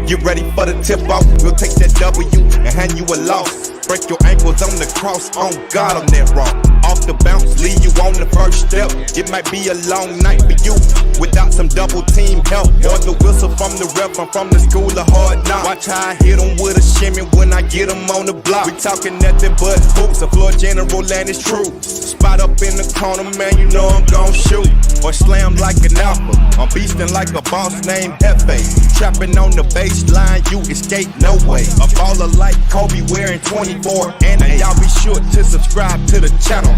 Get ready for the tip off. We'll take that W and hand you a loss. Break your ankles on the cross. On God, I'm that wrong. Off the bounce, leave you on the first step. It might be a long night for you without some double team help. Or the whistle from the ref. I'm from the school of hard knocks. Watch how I hit them with a shimmy when I get them on the block. We talking nothing but hoops. The floor general and it's true. Spot up in the corner, man, you know I'm gon' shoot. Or slam like an alpha. I'm beastin' like a boss named Hefe. Trapping on the baseline, you escape no way. A baller like Kobe wearing 24 and y'all be sure to subscribe to the channel.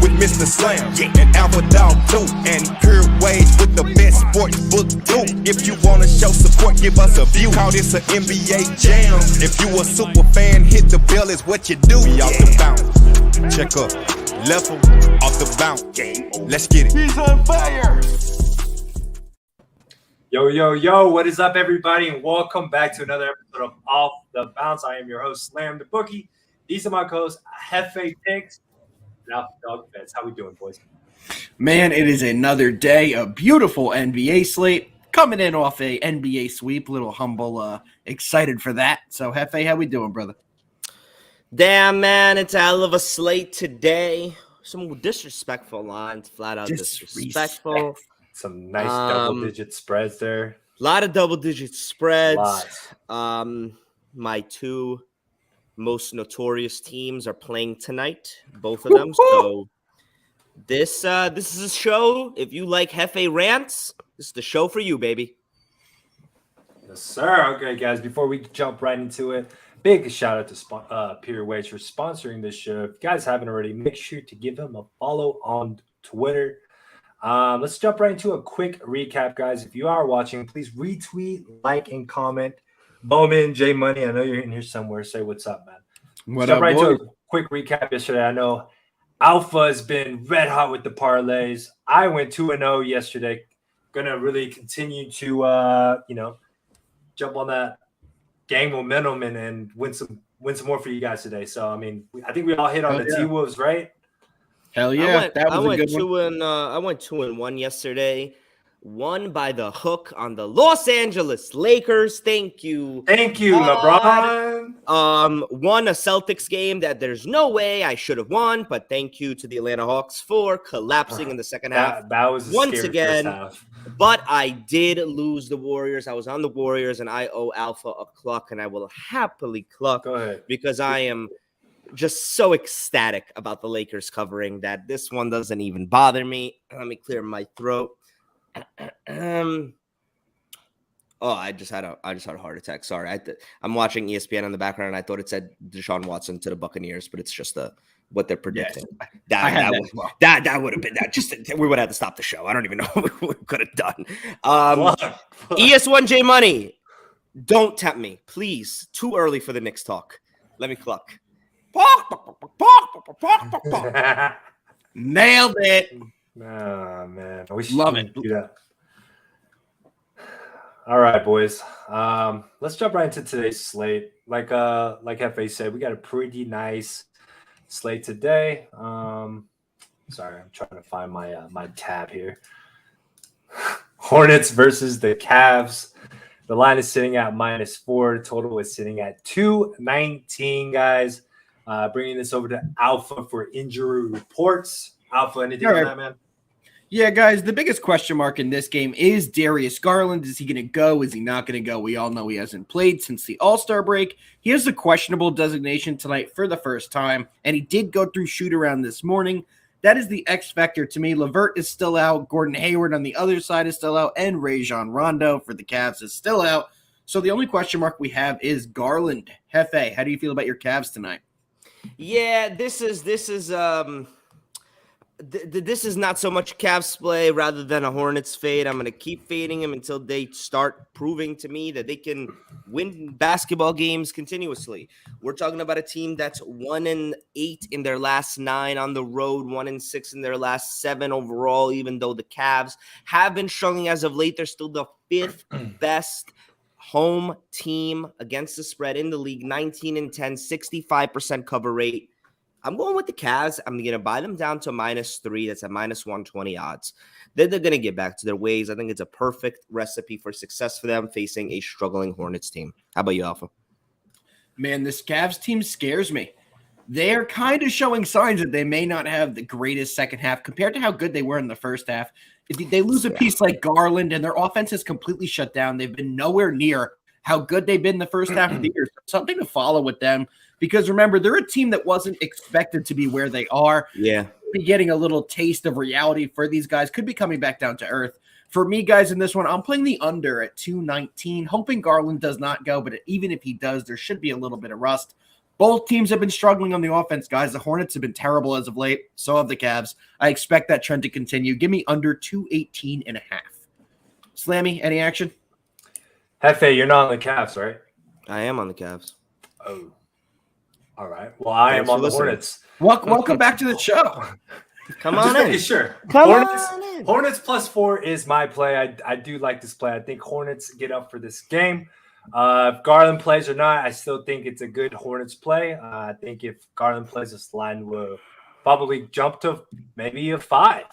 With Mr. Slam and Alpha Dog 2 and Pure Waves with the best sports book too. If you wanna show support, give us a view. Call this an NBA jam. If you a super fan, hit the bell is what you do. We off the bounce. Check up. Level off the bounce. Let's get it. He's on fire. Yo, what is up, everybody, and welcome back to another episode of Off the Bounce. I am your host, Slam the Bookie. These are my co-hosts, Hefe Picks and Alpha Dog Bets. How we doing, boys? Man, it is another day, a beautiful NBA slate. Coming in off a NBA sweep, little humble, excited for that. So, Hefe, how we doing, brother? Damn, man, it's a hell of a slate today. Some disrespectful lines, flat out disrespectful. Some nice double-digit spreads there. A lot of double-digit spreads. Lots. My two most notorious teams are playing tonight, both of them. So this is a show. If you like Hefe rants, this is the show for you, baby. Yes, sir. Okay, guys, before we jump right into it, big shout out to Pure Waves for sponsoring this show. If you guys haven't already, make sure to give him a follow on Twitter. Let's jump right into a quick recap, guys. If you are watching, please retweet, like, and comment. Bowman, J Money, I know you're in here somewhere. Say what's up, man. What jump up, right boy? into a quick recap yesterday. I know Alpha has been red hot with the parlays. I went 2-0 yesterday. Gonna really continue to jump on that gang momentum and win some more for you guys today. So I mean, I think we all hit on the T-Wolves, right? Hell yeah, that was a good one. I went 2-1 yesterday. Won by the hook on the Los Angeles Lakers. Thank you, LeBron. Won a Celtics game that there's no way I should have won, but thank you to the Atlanta Hawks for collapsing in the second half. That was once again. But I did lose the Warriors. I was on the Warriors, and I owe Alpha a cluck, and I will happily cluck. Go ahead. Because I am just so ecstatic about the Lakers covering that this one doesn't even bother me. Let me clear my throat. I just had a heart attack. Sorry, I'm watching ESPN in the background, and I thought it said Deshaun Watson to the Buccaneers, but it's just what they're predicting. Yes. That would have been that. Just we would have to stop the show. I don't even know what we could have done. ES1 J Money, don't tempt me, please. Too early for the Knicks talk. Let me cluck. Nailed it. Oh, man. We should Love it. do that. All right, boys. Let's jump right into today's slate. Like Hefe said, we got a pretty nice slate today. Sorry, I'm trying to find my tab here. Hornets versus the Cavs. The line is sitting at -4. The total is sitting at 219, guys. Bringing this over to Alpha for injury reports. Alpha, anything on that, man? Yeah, guys, the biggest question mark in this game is Darius Garland. Is he going to go? Is he not going to go? We all know he hasn't played since the All-Star break. He has a questionable designation tonight for the first time, and he did go through shoot-around this morning. That is the X factor to me. LeVert is still out. Gordon Hayward on the other side is still out, and Rajon Rondo for the Cavs is still out. So the only question mark we have is Garland. Hefe, how do you feel about your Cavs tonight? Yeah, this is not so much Cavs play rather than a Hornets fade. I'm going to keep fading him until they start proving to me that they can win basketball games continuously. We're talking about a team that's 1-8 in their last 9 on the road, 1-6 in their last 7 overall, even though the Cavs have been struggling as of late. They're still the 5th best home team against the spread in the league, 19-10, 65% cover rate. I'm going with the Cavs. I'm going to buy them down to -3. That's at -120 odds. They're going to get back to their ways. I think it's a perfect recipe for success for them facing a struggling Hornets team. How about you, Alpha? Man, this Cavs team scares me. They're kind of showing signs that they may not have the greatest second half compared to how good they were in the first half. If they lose a piece like Garland and their offense is completely shut down, they've been nowhere near how good they've been the first half of the year. Something to follow with them. Because remember, they're a team that wasn't expected to be where they are. Yeah. Be getting a little taste of reality for these guys. Could be coming back down to earth. For me, guys, in this one, I'm playing the under at 219, hoping Garland does not go. But even if he does, there should be a little bit of rust. Both teams have been struggling on the offense, guys. The Hornets have been terrible as of late. So have the Cavs. I expect that trend to continue. Give me under 218.5. Slammy, any action? Hefe, you're not on the Cavs, right? I am on the Cavs. Oh. All right. Well, I am on the Hornets. Welcome back to the show. Come on in. Sure. Come Hornets, on in. Hornets +4 is my play. I do like this play. I think Hornets get up for this game. If Garland plays or not, I still think it's a good Hornets play. I think if Garland plays, this line will probably jump to maybe a 5.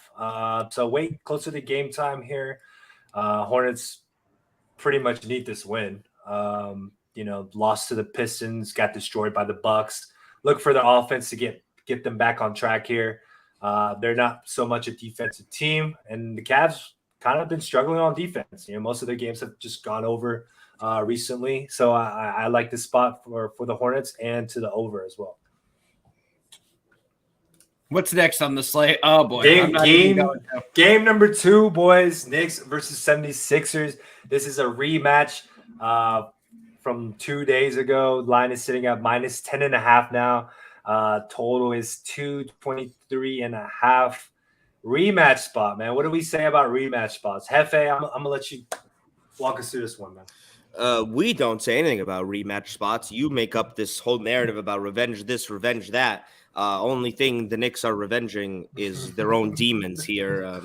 So wait closer to game time here. Hornets pretty much need this win. Lost to the Pistons, got destroyed by the Bucks. Look for the offense to get them back on track here. They're not so much a defensive team, and the Cavs kind of been struggling on defense. Most of their games have just gone over recently. So I like this spot for the Hornets and to the over as well. What's next on the slate? Oh, boy. Game number 2, boys. Knicks versus 76ers. This is a rematch from 2 days ago. Line is sitting at -10.5 now. Total is 223.5. Rematch spot, man. What do we say about rematch spots? Hefe, I'm going to let you walk us through this one, man. We don't say anything about rematch spots. You make up this whole narrative about revenge this, revenge that. Only thing the Knicks are revenging is their own demons here.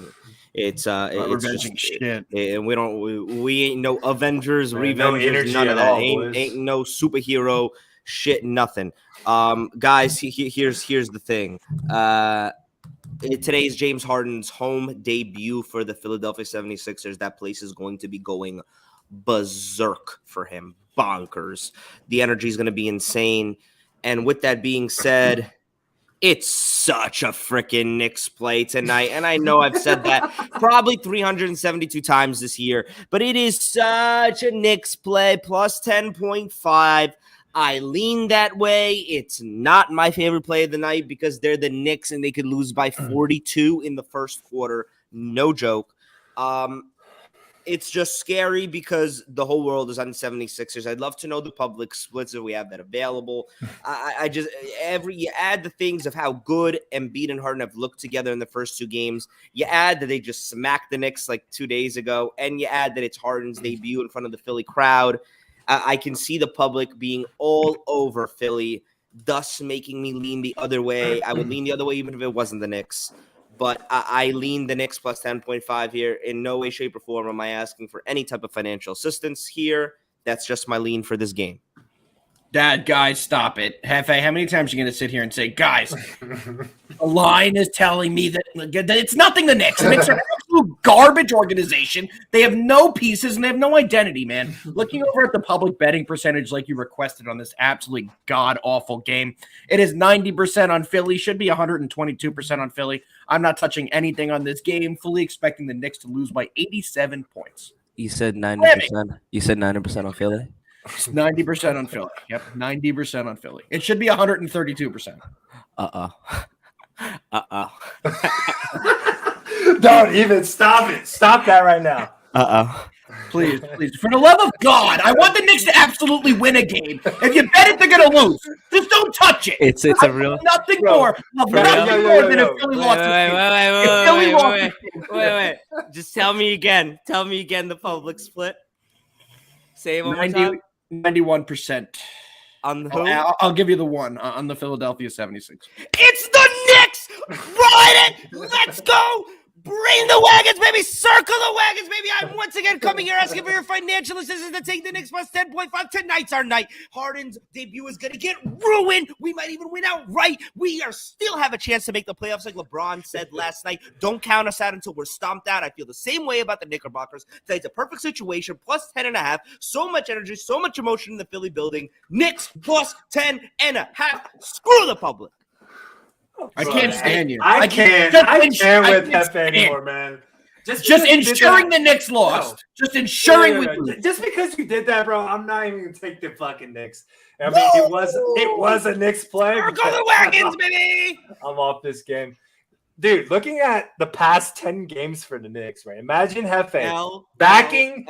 It's revenging shit, and we ain't no Avengers, Revengers, no none of that. All, ain't no superhero shit, nothing. Guys, here's the thing. Today's James Harden's home debut for the Philadelphia 76ers. That place is going to be going berserk for him. Bonkers. The energy is going to be insane. And with that being said, it's such a freaking Knicks play tonight. And I know I've said that probably 372 times this year, but it is such a Knicks play, plus 10.5. I lean that way. It's not my favorite play of the night because they're the Knicks and they could lose by 42 in the first quarter. No joke. It's just scary because the whole world is on 76ers. I'd love to know the public splits if we have that available. You add the things of how good Embiid and Harden have looked together in the first 2 games. You add that they just smacked the Knicks like 2 days ago, and you add that it's Harden's debut in front of the Philly crowd. I can see the public being all over Philly, thus making me lean the other way. I would lean the other way even if it wasn't the Knicks. But I lean the Knicks plus 10.5 here. In no way, shape, or form am I asking for any type of financial assistance here. That's just my lean for this game. Dad, guys, stop it. Hefe, how many times are you going to sit here and say, guys, the line is telling me that it's nothing the Knicks. The Knicks are an absolute garbage organization. They have no pieces and they have no identity, man. Looking over at the public betting percentage like you requested on this absolutely god-awful game, it is 90% on Philly, should be 122% on Philly. I'm not touching anything on this game, fully expecting the Knicks to lose by 87 points. You said 90%. You said 90% on Philly? 90% on Philly. Yep, 90% on Philly. It should be 132%. Don't even stop it. Stop that right now. Please. For the love of God, I want the Knicks to absolutely win a game. If you bet it, they're going to lose. Just don't touch it. It's a real nothing more. Nothing more than if Philly lost this game. Wait. Just tell me again. Tell me again the public split. Say it one more time. 91%. On who? I'll give you the one on the Philadelphia 76ers. It's the Knicks! Ride it! Let's go! Bring the wagons, baby. Circle the wagons, baby. I'm once again coming here asking for your financial assistance to take the Knicks plus 10.5. Tonight's our night. Harden's debut is going to get ruined. We might even win outright. We still have a chance to make the playoffs like LeBron said last night. Don't count us out until we're stomped out. I feel the same way about the Knickerbockers. Tonight's a perfect situation. Plus 10.5. So much energy, so much emotion in the Philly building. Knicks plus 10.5. Screw the public. I can't stand you. I can't with Hefe anymore, man. Just ensuring the Knicks lost. No. Just ensuring we lose. Just because you did that, bro, I'm not even gonna take the fucking Knicks. I mean, it was a Knicks play. Circle the wagons, baby. I'm off this game. Dude, looking at the past 10 games for the Knicks, right? Imagine Hefe backing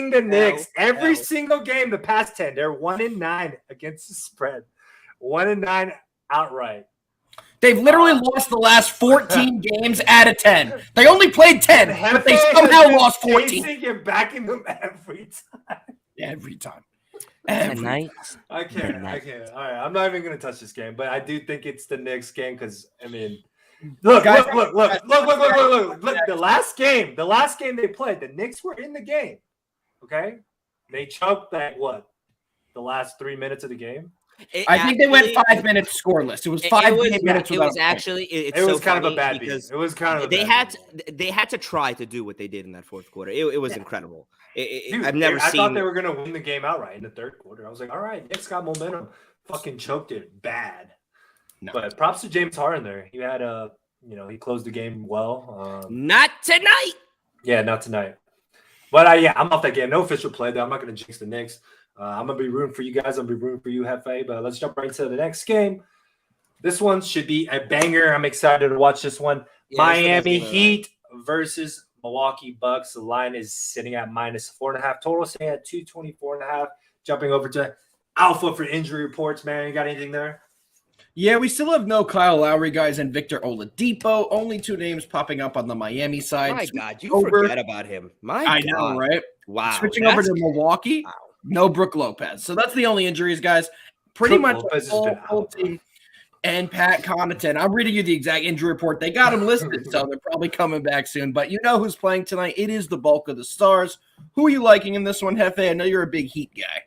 the Knicks every single game. The past 10, they're 1-9 against the spread, 1-9 outright. They've literally lost the last 14 games out of 10. They only played 10, but they somehow lost 14. You're backing them every time. Every time. Tonight. I can't. All right, I'm not even gonna touch this game, but I do think it's the Knicks game because I mean, look. The last game they played, the Knicks were in the game. Okay, they choked that the last 3 minutes of the game. I think they went 5 minutes scoreless. It was five minutes. It was actually. It was kind of a bad beat. It was kind of. They had to try to do what they did in that fourth quarter. It was incredible. Dude, I've never seen. I thought they were gonna win the game outright in the third quarter. I was like, all right, Knicks got momentum. Fucking choked it bad. No. But props to James Harden there. He had he closed the game well. Not tonight. Yeah, not tonight. But I'm off that game. No official play though. I'm not gonna jinx the Knicks. I'm going to be rooting for you guys. I'm going to be rooting for you, Hefe. But let's jump right into the next game. This one should be a banger. I'm excited to watch this one. Yeah, Miami Heat versus Milwaukee Bucks. The line is sitting at -4.5. Total sitting at 224.5. Jumping over to Alpha for injury reports, man. You got anything there? Yeah, we still have no Kyle Lowry, guys, and Victor Oladipo. Only two names popping up on the Miami side. My God, you forget about him. I know, right? Wow. Switching over to Milwaukee. Wow. No Brook Lopez. So that's the only injuries, guys. Pretty much the whole team. And Pat Connaughton. I'm reading you the exact injury report. They got him listed, so they're probably coming back soon. But you know who's playing tonight. It is the bulk of the stars. Who are you liking in this one, Hefe? I know you're a big Heat guy.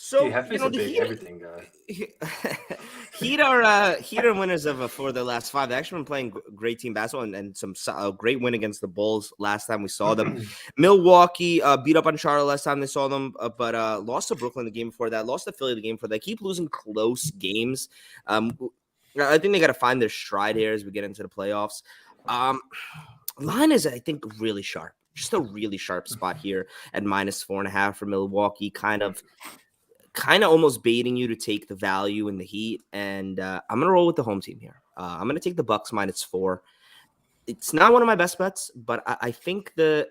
So Hefe's a big everything guy. Heat are winners of for their last 5. They actually been playing great team basketball and some great win against the Bulls last time we saw them. Milwaukee beat up on Charlotte last time they saw them, but lost to Brooklyn the game before that. Lost to Philly the game before that. They keep losing close games. I think they got to find their stride here as we get into the playoffs. Line is, I think, really sharp. Just a really sharp spot here at -4.5 for Milwaukee. Kind of almost baiting you to take the value in the Heat, and I'm gonna roll with the home team here. I'm gonna take the Bucks -4. It's not one of my best bets, but I think the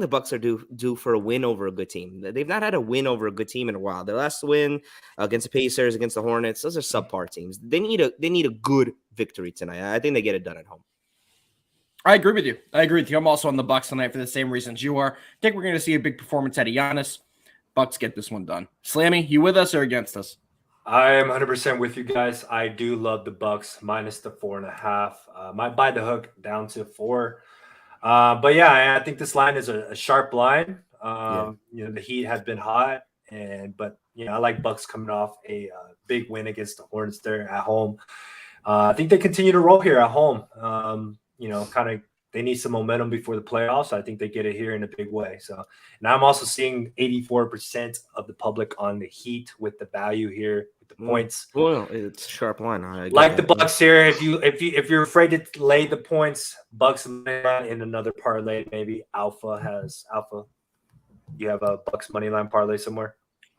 Bucks are due for a win over a good team. They've not had a win over a good team in a while. Their last win against the Pacers, against the Hornets, those are subpar teams. They need a good victory tonight. I think they get it done at home. I agree with you. I'm also on the Bucks tonight for the same reasons you are. I think we're going to see a big performance out of Giannis. Bucks get this one done. Slammy, you with us or against us? I am 100% with you guys. I do love the Bucks -4.5. Might buy the hook down to 4. But yeah, I think this line is a sharp line. The Heat have been hot, but I like Bucks coming off a big win against the Hornets there at home. I think they continue to roll here at home. They need some momentum before the playoffs. I think they get it here in a big way. So now I'm also seeing 84% of the public on the Heat with the value here with the points. Well, it's a sharp line. I like the Bucks here. If you're afraid to lay the points, Bucks in another parlay, maybe Alpha. You have a Bucks money line parlay somewhere?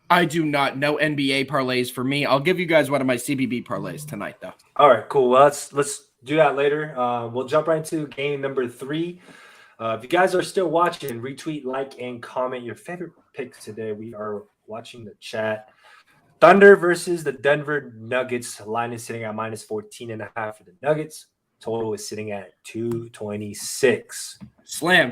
I do not. No NBA parlays for me. I'll give you guys one of my CBB parlays tonight, though. All right, cool. Well, let's do that later. We'll jump right into game number 3. If you guys are still watching, retweet, like, and comment your favorite picks today. We are watching the chat. Thunder versus the Denver Nuggets. Line is sitting at -14.5 for the Nuggets. Total is sitting at 226. Slam.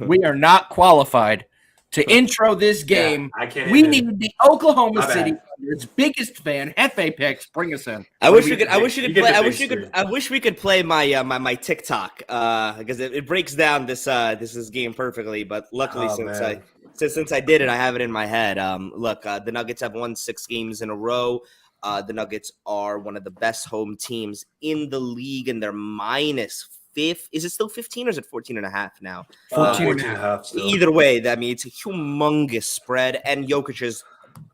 We are not qualified To intro this game, I can't we even- need the Oklahoma My City bad. Thunder's biggest fan, Hefe Picks. Bring us in. I What wish do we we could. I do? wish you You could get play. the I big wish you could. screen. I wish we could play my TikTok because it breaks down this game perfectly. But luckily, Oh, since man. I did it, I have it in my head. Look, the Nuggets have won 6 games in a row. The Nuggets are one of the best home teams in the league, and they're minus 5. Is it still 15 or is it 14.5 now? 14 14 and a half still. Either way, that means it's a humongous spread, and Jokic is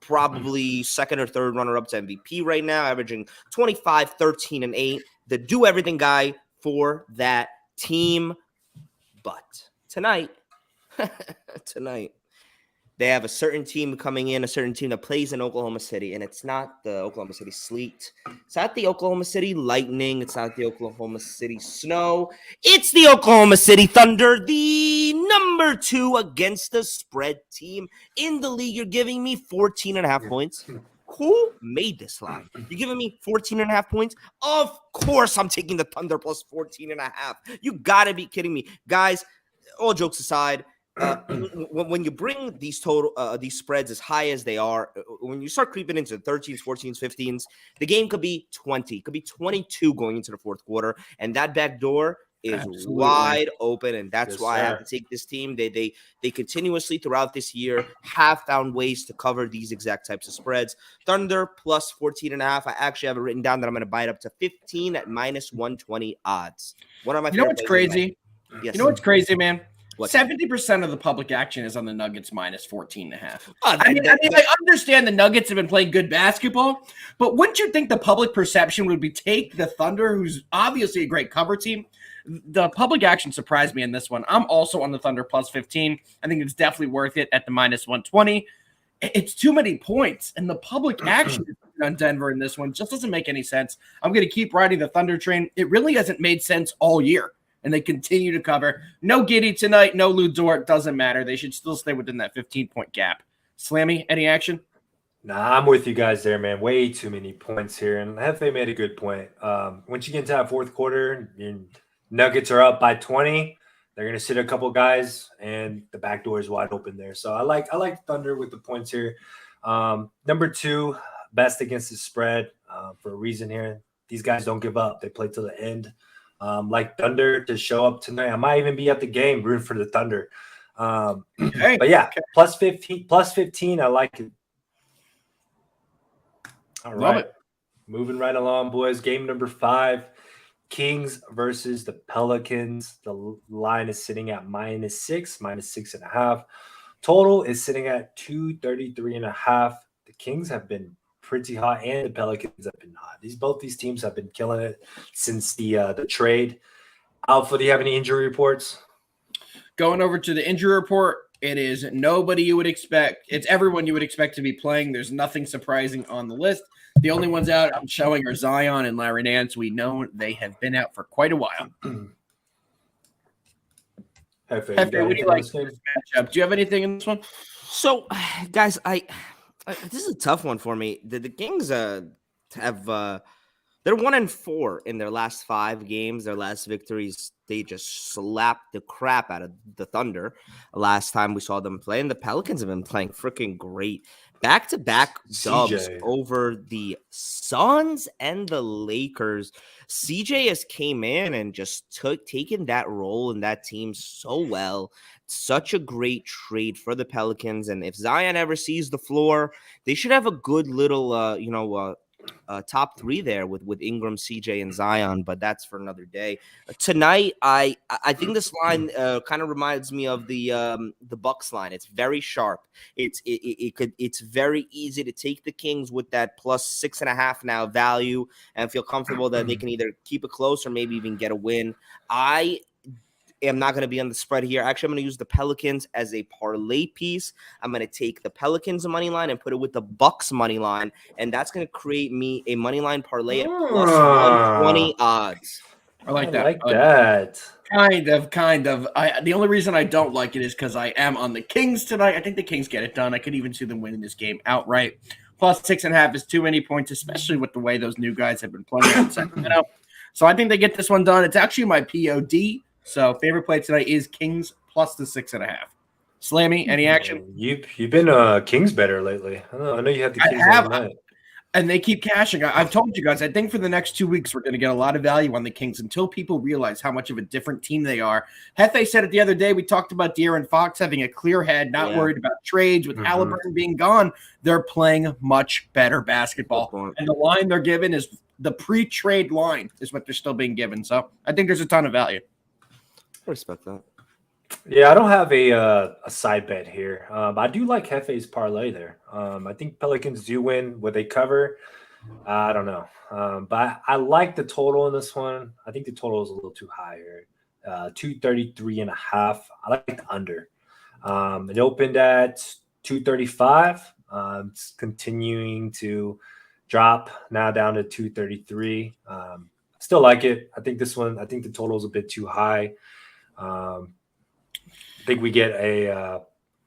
probably second or third runner-up to MVP right now, averaging 25, 13, and 8. The do everything guy for that team. But tonight, they have a certain team coming in, a certain team that plays in Oklahoma City, and it's not the Oklahoma City Sleet. It's not the Oklahoma City Lightning. It's not the Oklahoma City Snow. It's the Oklahoma City Thunder, the number 2 against the spread team in the league. You're giving me 14.5 points. Who made this line? You're giving me 14.5 points? Of course I'm taking the Thunder plus 14.5. You got to be kidding me. Guys, all jokes aside, when you bring these these spreads as high as they are, when you start creeping into the 13s, 14s, 15s, the game could be 20, could be 22 going into the fourth quarter, and that back door is Absolutely. wide open, and that's Yes, why I have sir. to take this team. They continuously throughout this year have found ways to cover these exact types of spreads. Thunder plus 14.5. I actually have it written down that I'm going to buy it up to 15 at minus 120 odds. One of my You know favorite what's plays of the crazy? night. Yes. You know what's crazy, man? What? 70% of the public action is on the Nuggets minus 14.5. Oh, I understand the Nuggets have been playing good basketball, but wouldn't you think the public perception would be take the Thunder, who's obviously a great cover team? The public action surprised me in this one. I'm also on the Thunder plus 15. I think it's definitely worth it at the minus 120. It's too many points, and the public action on Denver in this one just doesn't make any sense. I'm going to keep riding the Thunder train. It really hasn't made sense all year, and they continue to cover. No Giddey tonight, no Lou Dort, doesn't matter. They should still stay within that 15-point gap. Slammy, any action? Nah, I'm with you guys there, man. Way too many points here. And Hefe made a good point. Once you get into that fourth quarter, Nuggets are up by 20. They're going to sit a couple guys, and the back door is wide open there. So I like Thunder with the points here. Number 2, best against the spread for a reason here. These guys don't give up. They play till the end. Like Thunder to show up tonight. I might even be at the game rooting for the Thunder. But yeah, plus 15. I like it. All Love right. it. Moving right along, boys. Game number 5. Kings versus the Pelicans. The line is sitting at minus 6.5. Total is sitting at 233.5. The Kings have been pretty hot, and the Pelicans have been hot. Both these teams have been killing it since the trade. Alpha, do you have any injury reports? Going over to the injury report, it is nobody you would expect. It's everyone you would expect to be playing. There's nothing surprising on the list. The only ones out I'm showing are Zion and Larry Nance. We know they have been out for quite a while. Hefe, Hefe, what do you like this for game? this matchup? Do you have anything in this one? So, guys, this is a tough one for me. The Kings have they're 1-4 in their last 5 games. Their last victories, they just slapped the crap out of the Thunder last time we saw them play. And the Pelicans have been playing freaking great. Back-to-back dubs CJ. over the Suns and the Lakers. CJ has came in and just taken that role in that team so well. Such a great trade for the Pelicans. And if Zion ever sees the floor, they should have a good little, top 3 there with Ingram, CJ, and Zion, but that's for another day. Tonight, I think this line kind of reminds me of the Bucks line. It's very sharp. It's very easy to take the Kings with that plus 6.5 now value and feel comfortable that they can either keep it close or maybe even get a win. I am not going to be on the spread here. Actually, I'm going to use the Pelicans as a parlay piece. I'm going to take the Pelicans money line and put it with the Bucks money line, and that's going to create me a money line parlay at plus 120 odds. I like that. I like that. Kind of. The only reason I don't like it is because I am on the Kings tonight. I think the Kings get it done. I could even see them winning this game outright. Plus 6.5 is too many points, especially with the way those new guys have been playing in Sacramento. So I think they get this one done. It's actually my POD. So favorite play tonight is Kings plus the 6.5. Slammy, any action? You've been Kings better lately. I know you had the Kings have. the other night. And they keep cashing. I've told you guys, I think for the next 2 weeks, we're going to get a lot of value on the Kings until people realize how much of a different team they are. Hefe said it the other day. We talked about De'Aaron Fox having a clear head, not worried about trades. With Halliburton being gone, they're playing much better basketball. And the line they're given is the pre-trade line is what they're still being given. So I think there's a ton of value. I respect that. Yeah, I don't have a side bet here. I do like Hefe's parlay there. I think Pelicans do win. Would they cover? I don't know. But I like the total in this one. I think the total is a little too high here. 233.5. I like the under. It opened at 235. It's continuing to drop now down to 233. Still like it. I think the total is a bit too high. I think we get a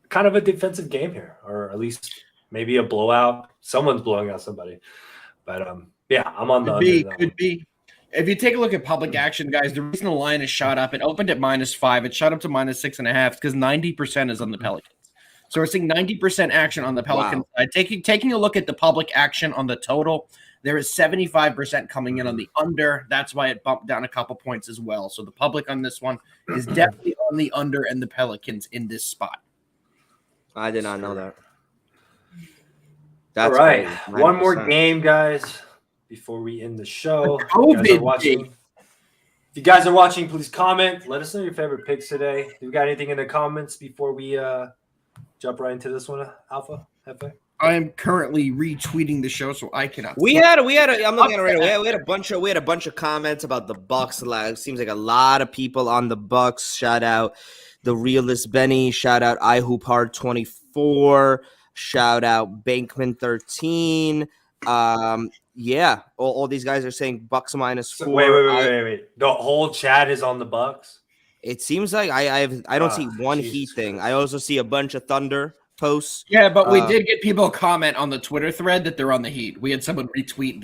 kind of a defensive game here, or at least maybe a blowout. Someone's blowing out somebody. But yeah, I'm on the under. Could be. If you take a look at public action, guys, the reason the line is shot up, it opened at -5. It shot up to -6.5 because 90% is on the Pelicans. So we're seeing 90% action on the Pelicans side. Taking a look at the public action on the total, there is 75% coming in on the under. That's why it bumped down a couple points as well. So the public on this one is definitely on the under and the Pelicans in this spot. I did not know that. That's all right. crazy. One more game, guys, before we end the show. If you guys are watching, please comment. Let us know your favorite picks today. Do you got anything in the comments before we jump right into this one, Alpha? Hefe? I am currently retweeting the show, so I cannot. We had I'm looking at it right now. We had a bunch of comments about the Bucks. It seems like a lot of people on the Bucks. Shout out the realist Benny. Shout out iHoopHard24. Shout out Bankman 13. Yeah, all these guys are saying Bucks -4. Wait. The whole chat is on the Bucks. It seems like I don't see one Heat thing. I also see a bunch of Thunder posts. Yeah, but we did get people comment on the Twitter thread that they're on the Heat. We had someone retweet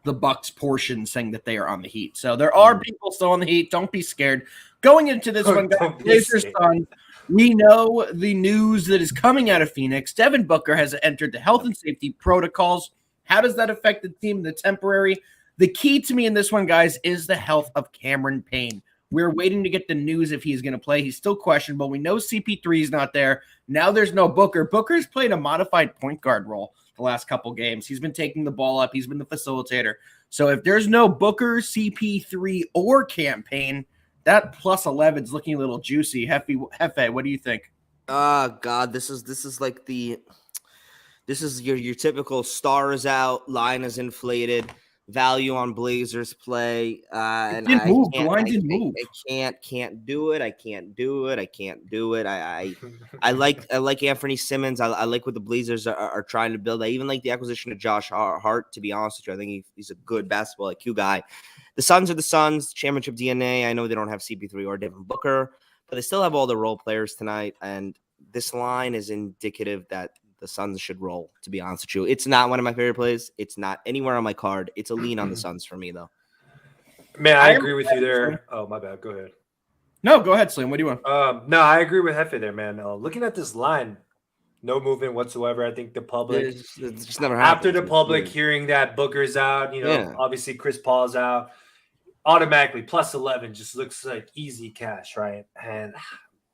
the Bucks portion saying that they are on the Heat. So there are people still on the Heat. Don't be scared. Going into this one, Blazers Suns. We know the news that is coming out of Phoenix. Devin Booker has entered the health and safety protocols. How does that affect the team in the temporary? The key to me in this one, guys, is the health of Cameron Payne. We're waiting to get the news if he's going to play. He's still questionable. We know CP3 is not there. Now there's no Booker. Booker's played a modified point guard role the last couple games. He's been taking the ball up. He's been the facilitator. So if there's no Booker, CP3, or Cam Payne, that plus 11 is looking a little juicy. Hefe, what do you think? God, this is your typical star is out, line is inflated, value on Blazers play. And the line didn't move. I can't do it. I can't do it. I like Anthony Simmons. I like what the Blazers are trying to build. I even like the acquisition of Josh Hart, to be honest with you. I think he's a good basketball IQ guy. The Suns are the Suns, championship DNA. I know they don't have CP3 or Devin Booker, but they still have all the role players tonight. And this line is indicative that the Suns should roll, to be honest with you. It's not one of my favorite plays. It's not anywhere on my card. It's a lean on the Suns for me, though. Man, I agree with you there. Oh, my bad. Go ahead. No, go ahead, Slim. What do you want? No, I agree with Hefe there, man. Looking at this line, no movement whatsoever. I think the public, it just never happens. After the public hearing that Booker's out, obviously Chris Paul's out, automatically plus 11 just looks like easy cash, right? And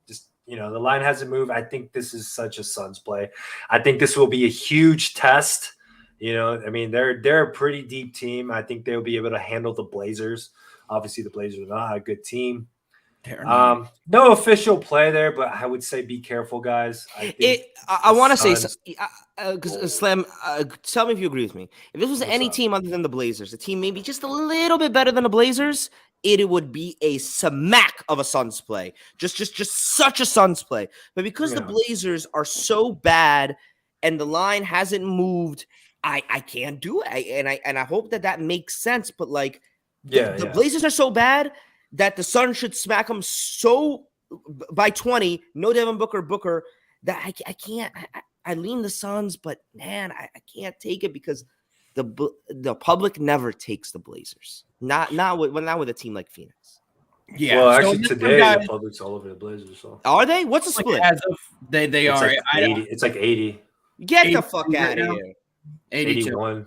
just, the line hasn't moved. I think this is such a Suns play. I think this will be a huge test. They're a pretty deep team. I think they'll be able to handle the Blazers. Obviously, the Blazers are not a good team. No official play there, but I would say be careful, guys. I want to say, because Slam, tell me if you agree with me. If this was any team other than the Blazers, a team maybe just a little bit better than the Blazers, it would be a smack of a Suns play. Just such a Suns play. But because the Blazers are so bad and the line hasn't moved, I can't do it. And I hope that makes sense. But the Blazers are so bad that the Suns should smack them so by 20, no Devin Booker, that I can't. I lean the Suns, but man, I can't take it because the public never takes the Blazers. Not with a team like Phoenix. Yeah. Well, so actually, this one, today guys, the public's all over the Blazers. So Are they? What's the like, split? as of they it's are. like 80. It's like 80, Get the 82 fuck right out of now. here. 82. 81,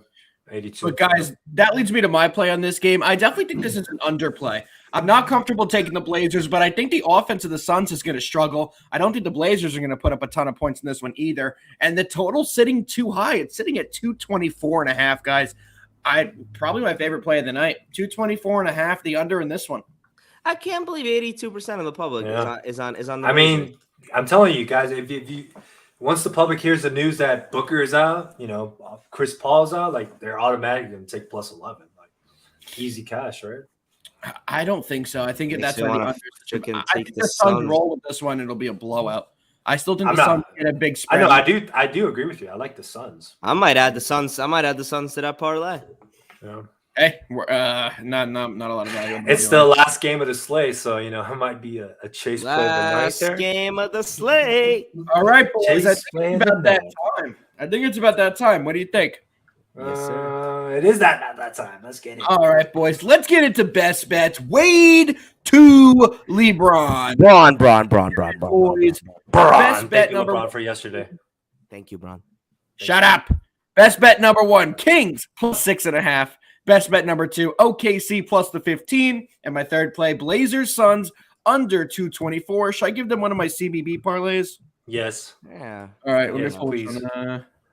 82. But guys, that leads me to my play on this game. I definitely think this is an underplay. I'm not comfortable taking the Blazers, but I think the offense of the Suns is going to struggle. I don't think the Blazers are going to put up a ton of points in this one either. And the total's sitting too high. It's sitting at 224.5, guys. Probably my favorite play of the night. 224.5, the under in this one. I can't believe 82% of the public is on the I mean, Blazers. I'm telling you guys, if you once the public hears the news that Booker is out, Chris Paul's out, like they're automatically going to take plus 11, like easy cash, right? I don't think so. I think that's why the under. I think the Suns roll with this one. It'll be a blowout. I still think the Suns get a big spread. I know. I do agree with you. I like the Suns. I might add the Suns to that parlay. Yeah. Hey, we're not a lot of value. It's the last game of the slate, so it might be a chase play of the night Last there. game of the slate. All right, boys. Chase I think it's about that time. I think it's about that time. What do you think? Yes, sir. It is that time. Let's get it. All right, boys. Let's get into best bets. Wade to LeBron. Bron. Boys. Bron. Best bet Thank you, number LeBron, for yesterday. Thank you, Bron. Shut up. Best bet number 1, Kings plus 6.5. Best bet number 2, OKC plus the 15. And my third play, Blazers Suns under 224. Should I give them one of my CBB parlays? Yes. Yeah. All right. Let Yes, me pull please.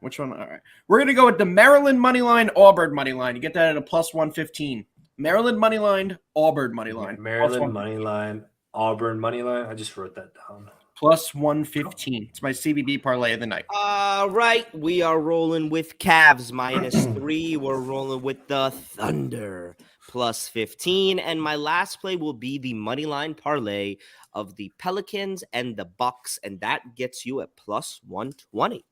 which one? All right. We're going to go with the Maryland money line, Auburn money line. You get that at a plus 115. Maryland money line, Auburn money line. Maryland money line, Auburn money line. I just wrote that down. Plus 115. It's my CBB parlay of the night. All right. We are rolling with Cavs minus 3. We're rolling with the Thunder plus 15. And my last play will be the money line parlay of the Pelicans and the Bucks. And that gets you at plus 120.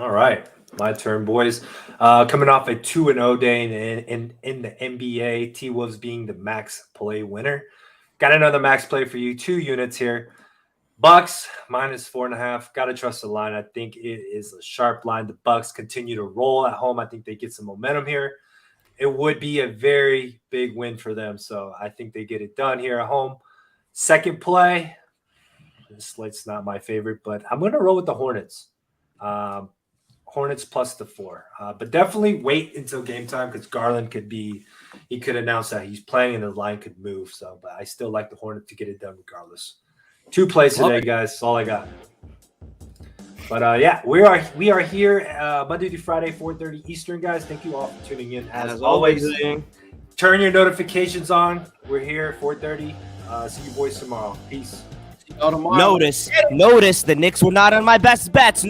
All right. My turn, boys. Coming off a 2-0 day in the NBA, T-Wolves being the max play winner. Got another max play for you. 2 units here. Bucks minus 4.5. Got to trust the line. I think it is a sharp line. The Bucks continue to roll at home. I think they get some momentum here. It would be a very big win for them. So I think they get it done here at home. Second play. This slate's not my favorite, but I'm going to roll with the Hornets. Hornets plus the 4. But definitely wait until game time because Garland he could announce that he's playing and the line could move. So, but I still like the Hornets to get it done regardless. 2 plays today, guys. That's all I got. But yeah, we are here Monday through Friday, 4:30 Eastern, guys. Thank you all for tuning in. As always, turn your notifications on. We're here 4:30. See you boys tomorrow. Peace. See you all tomorrow. Notice the Knicks were not on my best bets.